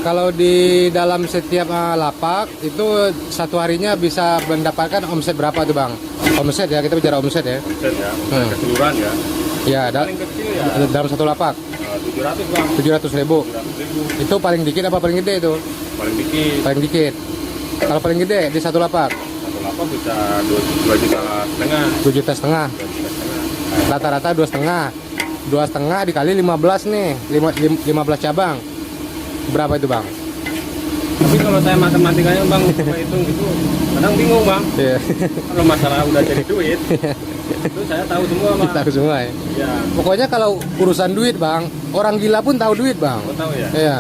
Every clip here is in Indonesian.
Kalau di dalam setiap lapak itu satu harinya bisa mendapatkan omset berapa tuh bang? Omset ya, kita bicara omset ya. Omset ya, omset keseluruhan ya. Ya, Paling kecil ya dalam satu lapak 700 bang. 700.000. 700.000. Itu paling dikit apa paling gede itu? Paling dikit. Paling dikit. Kalau paling gede di satu lapak Satu lapak bisa 2,5 juta. 2,5 juta. 2,5 juta. Rata-rata 2,5. 2,5 dikali 15 nih, 15 cabang. Berapa itu bang? Tapi kalau saya matematikanya bang, coba hitung gitu, kadang bingung bang. Iya. Kalau masalah udah jadi duit, itu saya tahu semua bang. Tahu semua ya. Ya, Pokoknya kalau urusan duit bang, orang gila pun tahu duit bang. kau tahu ya. Iya.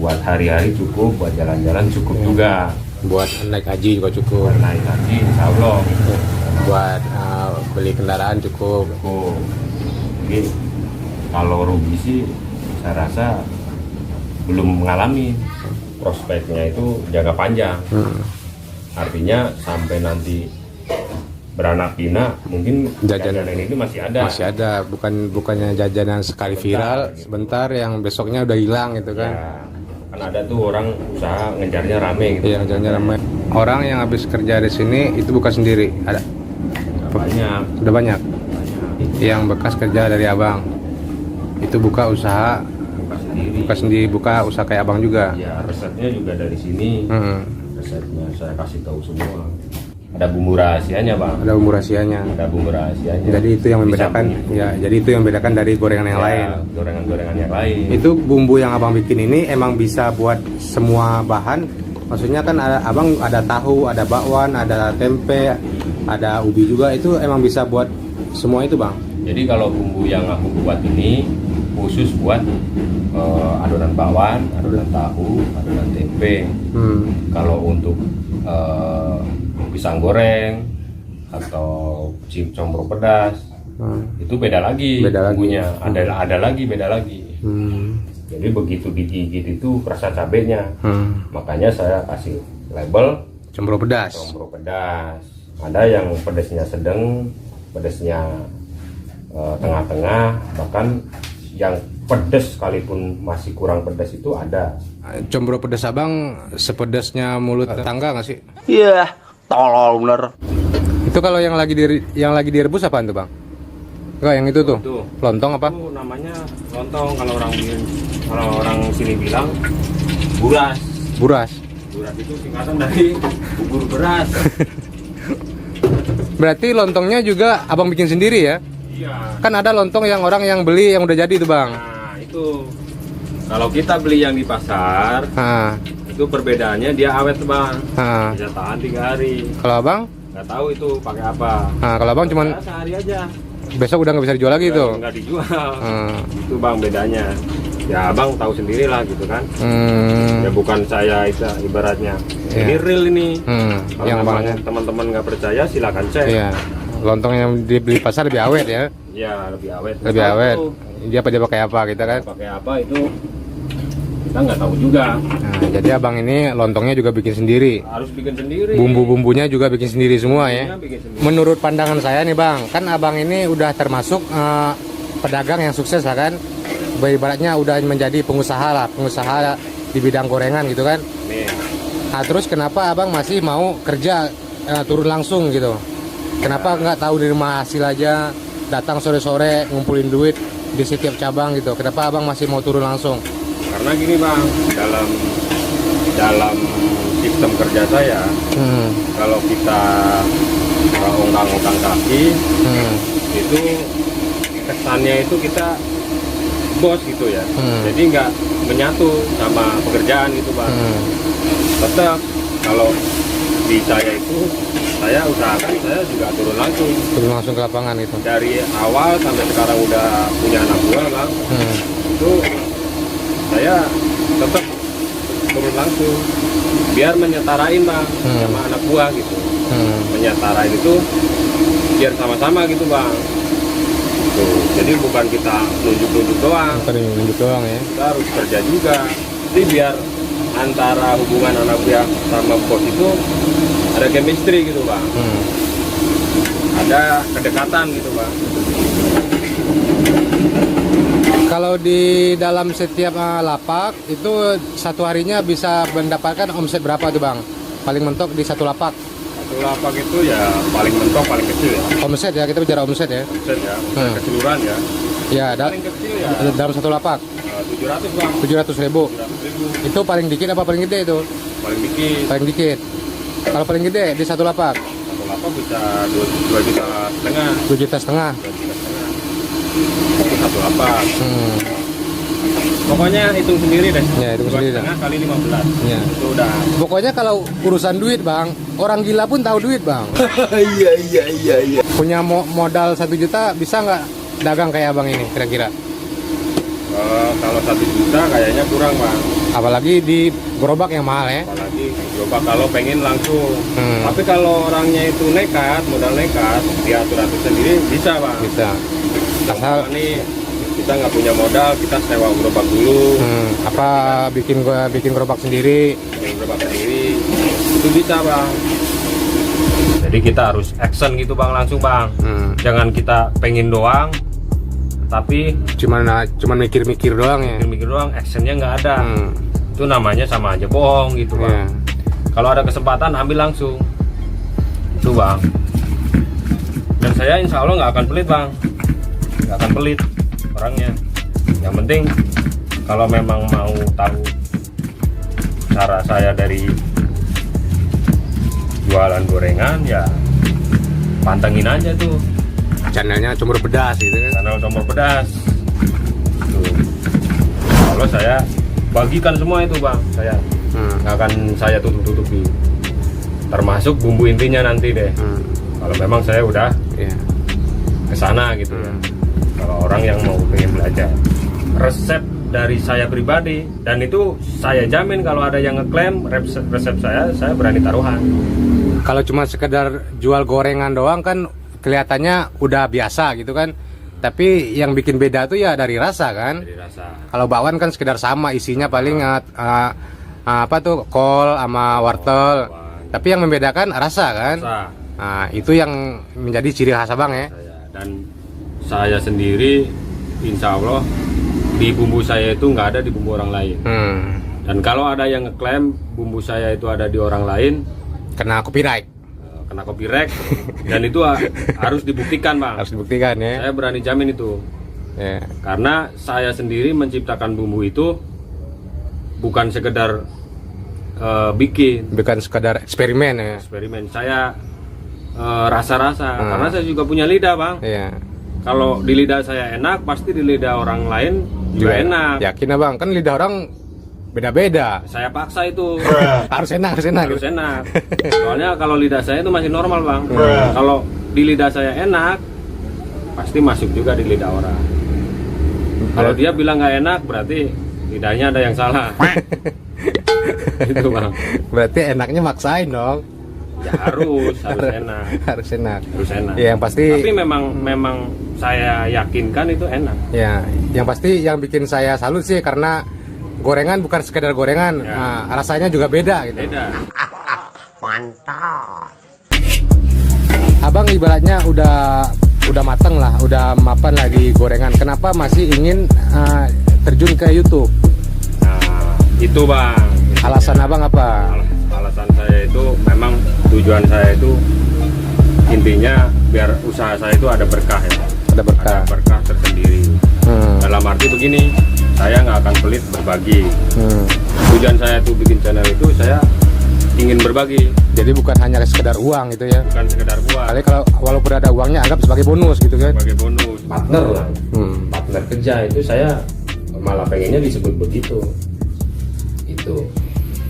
Buat hari-hari cukup, buat jalan-jalan cukup juga. Buat naik haji juga cukup. Buat naik haji, insya Allah Buat beli kendaraan cukup. cukup. Jadi kalau rugi sih, saya rasa belum mengalami. Prospeknya itu jangka panjang. Artinya sampai nanti beranak pinak mungkin Jajanan jajanan ini masih ada. Masih ada, bukannya jajanan sekali viral Gitu. sebentar yang besoknya udah hilang gitu kan. Ya, kan ada tuh orang usaha ngejarnya rame gitu. Iya, jalannya ramai. Orang yang habis kerja di sini itu bukan sendiri, ada Banyak. udah banyak. Yang bekas kerja dari abang itu buka usaha, buka usaha kayak abang juga. Ya, resepnya juga dari sini. Resepnya saya kasih tahu semua. Ada bumbu rahasianya bang. Ada bumbu rahasianya. Ada bumbu rahasianya. Jadi itu yang membedakan, ya. Jadi itu yang membedakan dari gorengan yang lain. Gorengan-gorengan yang lain. Itu bumbu yang abang bikin ini emang bisa buat semua bahan. Maksudnya kan abang ada tahu, ada bakwan, ada tempe, ada ubi juga. Itu emang bisa buat semua itu bang. Jadi kalau bumbu yang aku buat ini khusus buat adonan bakwan, adonan tahu, adonan tempe. Kalau untuk pisang goreng atau combro pedas itu beda lagi bumbunya. Ada lagi beda lagi. Jadi begitu digigit itu rasa cabenya. Makanya saya kasih label Combro pedas. combro pedas. Ada yang pedasnya sedang, pedasnya tengah-tengah, bahkan yang pedas sekalipun masih kurang pedas itu ada. Combro pedas abang sepedasnya mulut tetangga nggak sih? Iya, tolol bener. Itu kalau yang lagi direbus apaan tuh bang? Enggak, yang itu tuh. Itu. Lontong apa? Itu namanya lontong, kalau orang sini bilang buras. Buras. Buras itu singkatan dari bubur beras. Berarti lontongnya juga abang bikin sendiri ya? Iya. Kan ada lontong yang orang yang beli yang udah jadi tuh bang. Nah, itu kalau kita beli yang di pasar, itu perbedaannya dia awet bang. Bisa tahan 3 hari. Kalau abang? Nggak tahu itu pakai apa. Kalau abang cuman Saya sehari aja. besok udah nggak bisa dijual lagi tuh. Nggak dijual. Itu bang bedanya. Ya abang tahu sendiri lah gitu kan. Ya bukan saya itu ibaratnya. Ini real ini. Kalau Yang memang abangnya. teman-teman nggak percaya silakan cek. Iya. Lontong yang dibeli pasar lebih awet ya? Ya lebih awet. Lebih Tahu awet. tuh Dia pakai apa kita kan? pakai apa itu kita nggak tahu juga. Nah, jadi abang ini lontongnya juga bikin sendiri. Harus bikin sendiri. Bumbu-bumbunya juga bikin sendiri semua ya. Bikin sendiri. Menurut pandangan saya nih bang, kan abang ini udah termasuk pedagang yang sukses lah kan. Ibaratnya udah menjadi pengusaha lah, pengusaha di bidang gorengan gitu kan. Nih. Nah terus kenapa abang masih mau kerja turun langsung gitu? Kenapa nggak tahu di rumah hasil aja, datang sore-sore ngumpulin duit di setiap cabang gitu? Kenapa abang masih mau turun langsung? Karena gini bang, dalam sistem kerja saya, kalau kita ongkang-ongkang kaki, itu kesannya itu kita bos gitu ya. Jadi nggak menyatu sama pekerjaan gitu bang. Tetap kalau di saya itu, saya usahakan saya juga turun langsung ke lapangan gitu. dari awal sampai sekarang udah punya anak buah bang. Itu saya tetap turun langsung biar menyetarain bang sama anak buah gitu. Menyetarain itu biar sama-sama gitu bang. Tuh, jadi bukan kita nunjuk-nunjuk doang. Nunjuk doang ya. Kita harus kerja juga. Jadi biar antara hubungan anak buah sama bos itu ada chemistry gitu bang. Ada kedekatan gitu bang. Kalau di dalam setiap lapak itu satu harinya bisa mendapatkan omset berapa tuh bang? Paling mentok di satu lapak. Satu lapak itu ya paling mentok paling kecil ya. Omset ya, kita bicara omset ya. Omset ya, keseluruhan ya. Ya, Paling kecil ya dalam satu lapak 700 bang. 700.000. 700.000 Itu paling dikit apa paling gede itu? paling dikit. Paling dikit. Kalau paling gede di satu lapak Satu lapak bisa 2,5 juta. 2,5 juta. 2,5 juta. Itu satu lapak. Pokoknya hitung sendiri deh. Ya, hitung sendiri dah. 2,5 kali 15. Ya. Itu udah. Pokoknya kalau urusan duit bang, orang gila pun tahu duit bang. Iya. Punya modal 1 juta bisa nggak dagang kayak abang ini kira-kira? Kalau 1 juta kayaknya kurang bang. Apalagi di gerobak yang mahal ya. Apalagi coba kalau pengen langsung. Hmm. Tapi kalau orangnya itu nekat, modal nekat, dia atur-atur sendiri bisa bang. Bisa. Asal Ini kita nggak punya modal, kita sewa gerobak dulu. apa bikin gerobak sendiri. Bikin gerobak sendiri, itu bisa bang. Jadi kita harus action gitu bang, langsung bang. Jangan kita pengen doang, tapi Cuman mikir-mikir doang ya. mikir doang, actionnya nggak ada. Itu namanya sama aja bohong gitu bang. Iya. Kalau ada kesempatan ambil langsung, itu bang. Dan saya insya Allah nggak akan pelit bang, nggak akan pelit orangnya. Yang penting kalau memang mau tahu cara saya dari jualan gorengan ya pantengin aja tuh Channelnya Cumur Pedas gitu kan. channel Cumur Pedas. Tuh. Kalau saya bagikan semua itu bang, saya nggak akan saya tutup-tutupi, termasuk bumbu intinya nanti deh. Kalau memang saya udah Iya. kesana gitu ya. Kalau orang yang mau pengen belajar resep dari saya pribadi, dan itu saya jamin kalau ada yang ngeklaim resep saya berani taruhan. Kalau cuma sekedar jual gorengan doang kan kelihatannya udah biasa gitu kan. Tapi yang bikin beda tuh ya dari rasa kan. Jadi rasa Kalau bakwan kan sekedar sama, isinya paling apa tuh kol sama wortel. Tapi yang membedakan rasa kan. rasa Nah, itu yang menjadi ciri khas abang ya. dan saya sendiri insya Allah di bumbu saya itu nggak ada di bumbu orang lain. Dan kalau ada yang ngeklaim bumbu saya itu ada di orang lain, Kena copyright. kena copyright. Dan itu harus dibuktikan bang. Harus dibuktikan ya. Saya berani jamin itu. Ya. Karena saya sendiri menciptakan bumbu itu bukan sekedar bikin Bukan sekadar eksperimen ya. eksperimen. Saya rasa-rasa karena saya juga punya lidah bang. Iya. Kalau di lidah saya enak, pasti di lidah orang lain juga enak. Yakin abang, kan lidah orang beda-beda. Saya paksa itu Harus enak, harus enak. harus enak. Soalnya kalau lidah saya itu masih normal bang. Kalau di lidah saya enak, pasti masuk juga di lidah orang. Kalau dia bilang nggak enak, berarti lidahnya ada yang salah. Itu bang. Berarti enaknya maksain dong. Ya harus enak. Harus enak. Harus enak. Ya, yang pasti. Tapi memang saya yakinkan itu enak. Ya, yang pasti yang bikin saya salut sih karena gorengan bukan sekedar gorengan, Ya. nah, rasanya juga beda gitu. Beda. Abang ibaratnya udah mateng lah, udah mapan lah di gorengan. Kenapa masih ingin terjun ke YouTube? Nah, itu bang. Alasan abang apa? Alasan saya itu memang tujuan saya itu intinya biar usaha saya itu ada berkah ya. Ada berkah. Ada berkah tersendiri. Dalam arti begini, saya nggak akan pelit berbagi. Tujuan saya tuh bikin channel itu saya ingin berbagi, Jadi bukan hanya sekedar uang gitu ya. bukan sekedar buat Kali kalau walaupun ada uangnya anggap sebagai bonus gitu kan. sebagai bonus. Partner lah. Partner kerja itu saya malah pengennya disebut begitu. Itu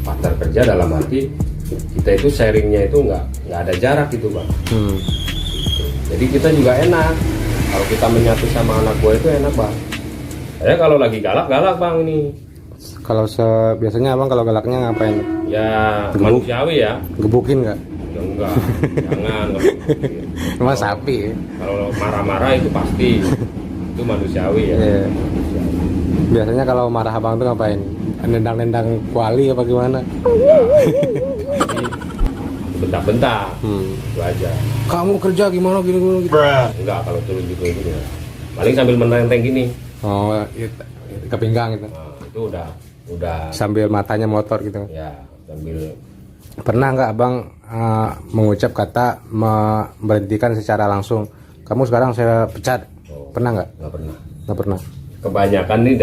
partner kerja dalam arti kita itu sharingnya itu nggak ada jarak gitu bang. Jadi kita juga enak kalau kita menyatu sama anak buah itu enak bang. Saya kalau lagi galak bang ini. Kalau biasanya abang kalau galaknya ngapain? Ya Gebuk. manusiawi ya. Gebukin nggak? Ya enggak, jangan. nggak begitu. Cuma sapi ya. Kalau marah-marah itu pasti itu manusiawi ya. Iya. Biasanya kalau marah abang tuh ngapain? Nendang-nendang kuali apa gimana? Bentak-bentak, itu aja. Kamu kerja gimana gini gitu. Enggak kalau turun gitu ya. Paling sambil menenteng gini. Oh, ke pinggang gitu. Nah, itu udah Sambil matanya motor gitu. ya sambil Pernah nggak abang mengucap kata memberhentikan secara langsung? Kamu sekarang saya pecat. Pernah nggak? nggak pernah. Nggak pernah. Kebanyakan nih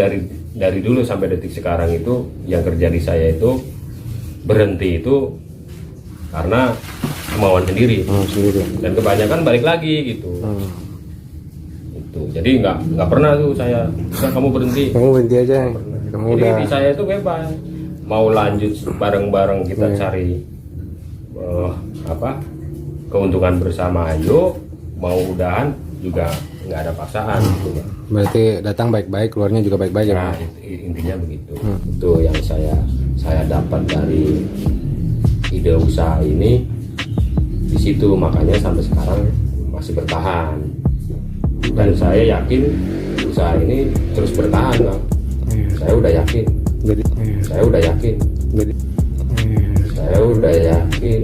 dari dulu sampai detik sekarang itu yang kerja di saya itu berhenti itu karena kemauan sendiri. Sendiri. Dan kebanyakan balik lagi gitu. Itu. Jadi nggak pernah tuh saya "Udah, kamu berhenti. Kamu berhenti aja. Kamu Jadi udah. di saya itu bebas. Mau lanjut bareng-bareng kita cari keuntungan bersama, ayo. Mau udahan juga nggak ada paksaan gitu. Berarti datang baik-baik, keluarnya juga baik-baik ya. Nah, intinya begitu. Itu yang saya dapat dari ide usaha ini di situ, makanya sampai sekarang masih bertahan. Dan saya yakin usaha ini terus bertahan, Bang. Saya udah yakin. Jadi, Saya udah yakin. jadi, Saya udah yakin.